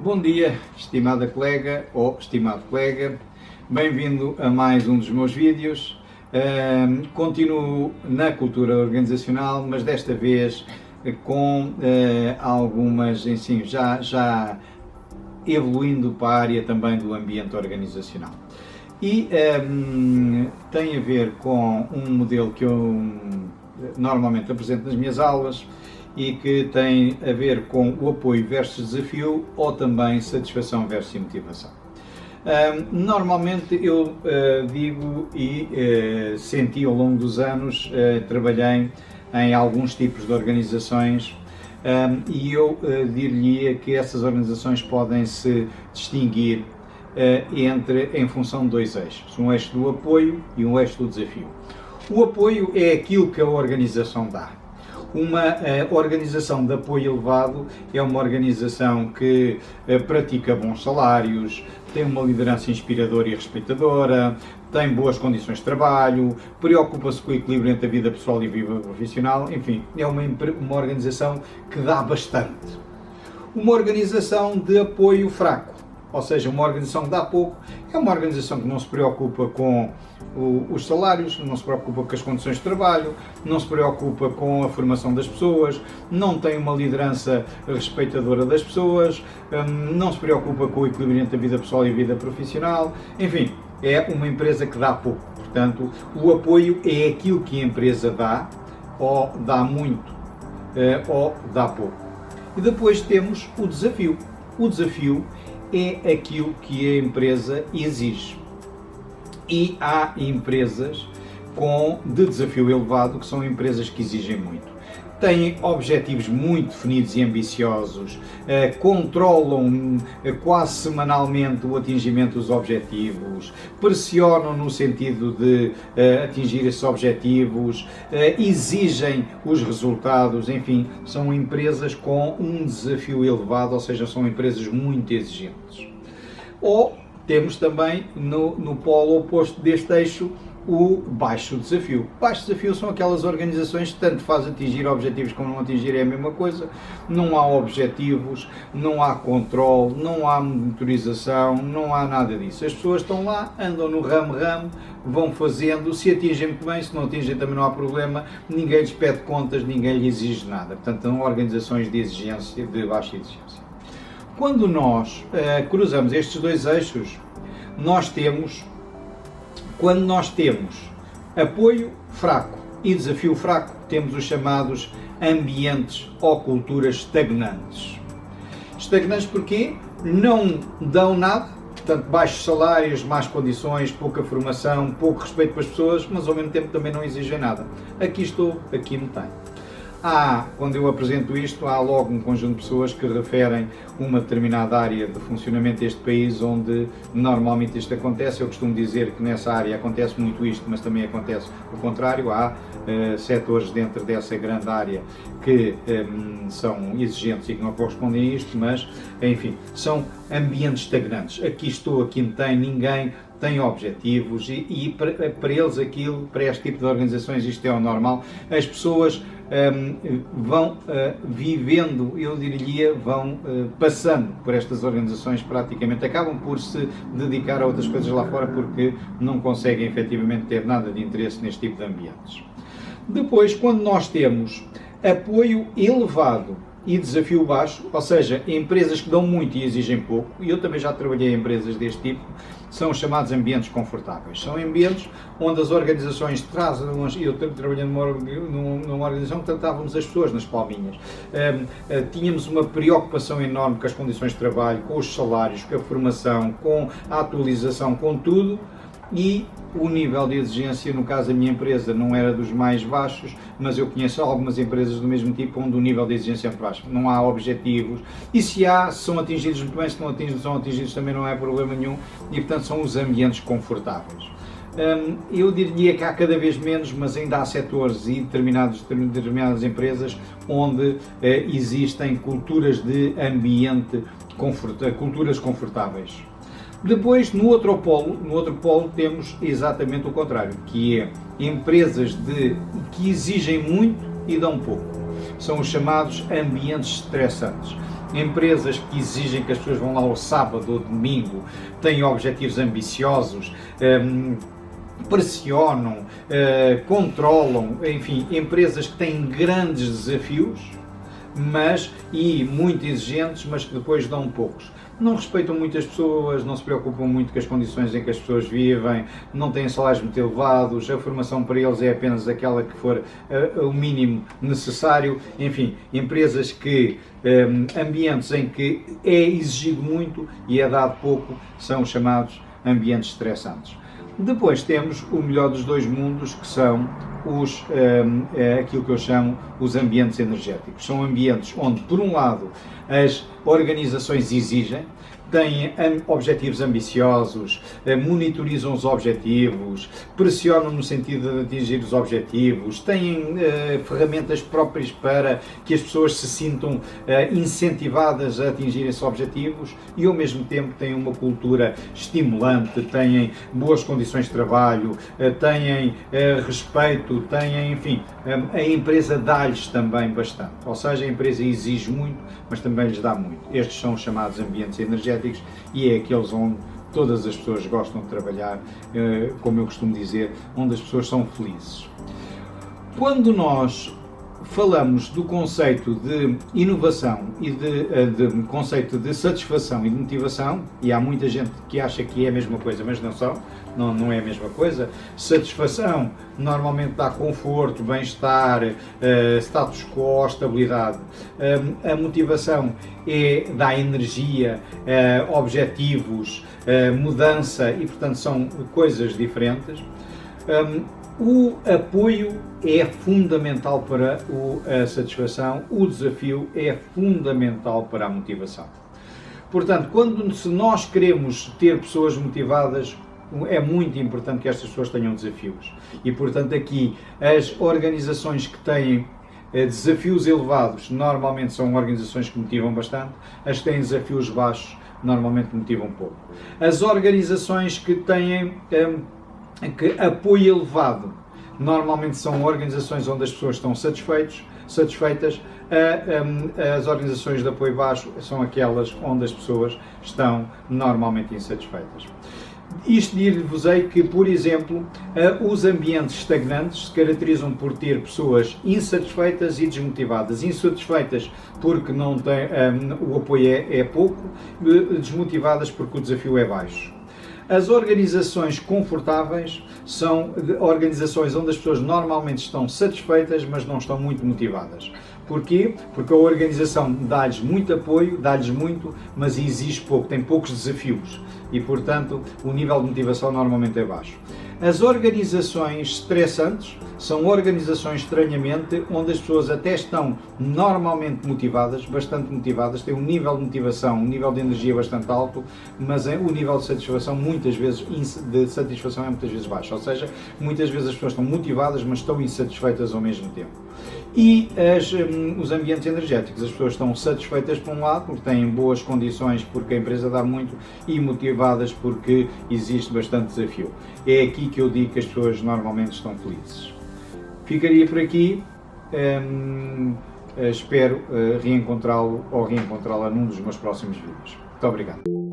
Bom dia, estimada colega ou estimado colega, bem-vindo a mais um dos meus vídeos. Continuo na cultura organizacional, mas desta vez com algumas ensinos, já evoluindo para a área também do ambiente organizacional. E tem a ver com um modelo que eu normalmente apresento nas minhas aulas, e que tem a ver com o apoio versus desafio ou também satisfação versus motivação. Normalmente eu digo e senti ao longo dos anos, trabalhei em alguns tipos de organizações e eu diria que essas organizações podem se distinguir em função de dois eixos, um eixo do apoio e um eixo do desafio. O apoio é aquilo que a organização dá. Uma organização de apoio elevado é uma organização que pratica bons salários, tem uma liderança inspiradora e respeitadora, tem boas condições de trabalho, preocupa-se com o equilíbrio entre a vida pessoal e a vida profissional, enfim, é uma organização que dá bastante. Uma organização de apoio fraco, ou seja, uma organização que dá pouco, é uma organização que não se preocupa com os salários, não se preocupa com as condições de trabalho, não se preocupa com a formação das pessoas, não tem uma liderança respeitadora das pessoas, não se preocupa com o equilíbrio entre a vida pessoal e a vida profissional, enfim, é uma empresa que dá pouco. Portanto, o apoio é aquilo que a empresa dá, ou dá muito, ou dá pouco. E depois temos o desafio. O desafio é aquilo que a empresa exige. E há empresas de desafio elevado que são empresas que exigem muito. Têm objetivos muito definidos e ambiciosos, controlam quase semanalmente o atingimento dos objetivos, pressionam no sentido de atingir esses objetivos, exigem os resultados, enfim, são empresas com um desafio elevado, ou seja, são empresas muito exigentes. Ou temos também no polo oposto deste eixo o baixo desafio. Baixo desafio são aquelas organizações que tanto faz atingir objetivos como não atingir, é a mesma coisa, não há objetivos, não há controle, não há monitorização, não há nada disso. As pessoas estão lá, andam no ramo-ramo, vão fazendo, se atingem muito bem, se não atingem também não há problema, ninguém lhes pede contas, ninguém lhes exige nada. Portanto, são organizações de exigência, de baixa exigência. Quando nós cruzamos estes dois eixos, quando nós temos apoio fraco e desafio fraco, temos os chamados ambientes ou culturas stagnantes. Stagnantes porquê? Não dão nada, portanto, baixos salários, más condições, pouca formação, pouco respeito para as pessoas, mas ao mesmo tempo também não exigem nada. Aqui estou, aqui me tem. Quando eu apresento isto, há logo um conjunto de pessoas que referem uma determinada área de funcionamento deste país onde normalmente isto acontece. Eu costumo dizer que nessa área acontece muito isto, mas também acontece o contrário. Há setores dentro dessa grande área que são exigentes e que não correspondem a isto, mas, enfim, são ambientes stagnantes. Aqui estou, aqui me tem, ninguém tem objetivos e para eles para este tipo de organizações isto é o normal. As pessoas vão vivendo, eu diria, vão passando por estas organizações praticamente, acabam por se dedicar a outras coisas lá fora porque não conseguem efetivamente ter nada de interesse neste tipo de ambientes. Depois, quando nós temos apoio elevado e desafio baixo, ou seja, empresas que dão muito e exigem pouco, e eu também já trabalhei em empresas deste tipo, são os chamados ambientes confortáveis. São ambientes onde as organizações trazem, eu trabalhei numa organização que tratávamos as pessoas nas palminhas. Tínhamos uma preocupação enorme com as condições de trabalho, com os salários, com a formação, com a atualização, com tudo, e o nível de exigência, no caso da minha empresa, não era dos mais baixos, mas eu conheço algumas empresas do mesmo tipo onde o nível de exigência é muito baixo. Não há objetivos, e se são atingidos muito bem, se não são atingidos também não é problema nenhum, e portanto são os ambientes confortáveis. Eu diria que há cada vez menos, mas ainda há setores e determinadas empresas onde existem culturas de ambiente, culturas confortáveis. Depois, no outro polo temos exatamente o contrário, que é empresas que exigem muito e dão pouco. São os chamados ambientes estressantes. empresas que exigem que as pessoas vão lá ao sábado ou domingo, têm objetivos ambiciosos, pressionam, controlam, enfim, empresas que têm grandes desafios, e muito exigentes, mas que depois dão poucos. Não respeitam muitas pessoas, não se preocupam muito com as condições em que as pessoas vivem, não têm salários muito elevados, a formação para eles é apenas aquela que for o mínimo necessário. Enfim, empresas ambientes em que é exigido muito e é dado pouco, são chamados ambientes estressantes. Depois temos o melhor dos dois mundos, que são aquilo que eu chamo os ambientes energéticos. São ambientes onde, por um lado, as organizações exigem, têm objetivos ambiciosos, monitorizam os objetivos, pressionam no sentido de atingir os objetivos, têm ferramentas próprias para que as pessoas se sintam incentivadas a atingir esses objetivos e, ao mesmo tempo, têm uma cultura estimulante, têm boas condições de trabalho, têm respeito, têm, enfim, a empresa dá-lhes também bastante. Ou seja, a empresa exige muito, mas também lhes dá muito. Estes são os chamados ambientes energéticos e é aqueles onde todas as pessoas gostam de trabalhar, como eu costumo dizer, onde as pessoas são felizes. Quando nós falamos do conceito de inovação e de conceito de satisfação e de motivação, e há muita gente que acha que é a mesma coisa, mas não é a mesma coisa. Satisfação normalmente dá conforto, bem-estar, status quo, estabilidade. A motivação dá energia, objetivos, mudança e, portanto, são coisas diferentes. O apoio é fundamental para a satisfação, o desafio é fundamental para a motivação. Portanto, se nós queremos ter pessoas motivadas, é muito importante que estas pessoas tenham desafios. E, portanto, aqui as organizações que têm desafios elevados normalmente são organizações que motivam bastante, as que têm desafios baixos normalmente motivam pouco. As organizações que têm apoio elevado normalmente são organizações onde as pessoas estão satisfeitas. As organizações de apoio baixo são aquelas onde as pessoas estão normalmente insatisfeitas. Isto dir-vos-ei que, por exemplo, os ambientes estagnantes se caracterizam por ter pessoas insatisfeitas e desmotivadas. Insatisfeitas porque não têm, o apoio é pouco, desmotivadas porque o desafio é baixo. As organizações confortáveis são organizações onde as pessoas normalmente estão satisfeitas, mas não estão muito motivadas. Porquê? Porque a organização dá-lhes muito apoio, dá-lhes muito, mas exige pouco, tem poucos desafios e, portanto, o nível de motivação normalmente é baixo. As organizações estressantes são organizações, estranhamente, onde as pessoas até estão normalmente motivadas, bastante motivadas, têm um nível de motivação, um nível de energia bastante alto, mas o nível de satisfação é muitas vezes baixo. Ou seja, muitas vezes as pessoas estão motivadas, mas estão insatisfeitas ao mesmo tempo. E os ambientes energéticos, as pessoas estão satisfeitas por um lado, porque têm boas condições, porque a empresa dá muito, e motivadas porque existe bastante desafio. É aqui que eu digo que as pessoas normalmente estão felizes. Ficaria por aqui, espero reencontrá-lo ou reencontrá-la num dos meus próximos vídeos. Muito obrigado.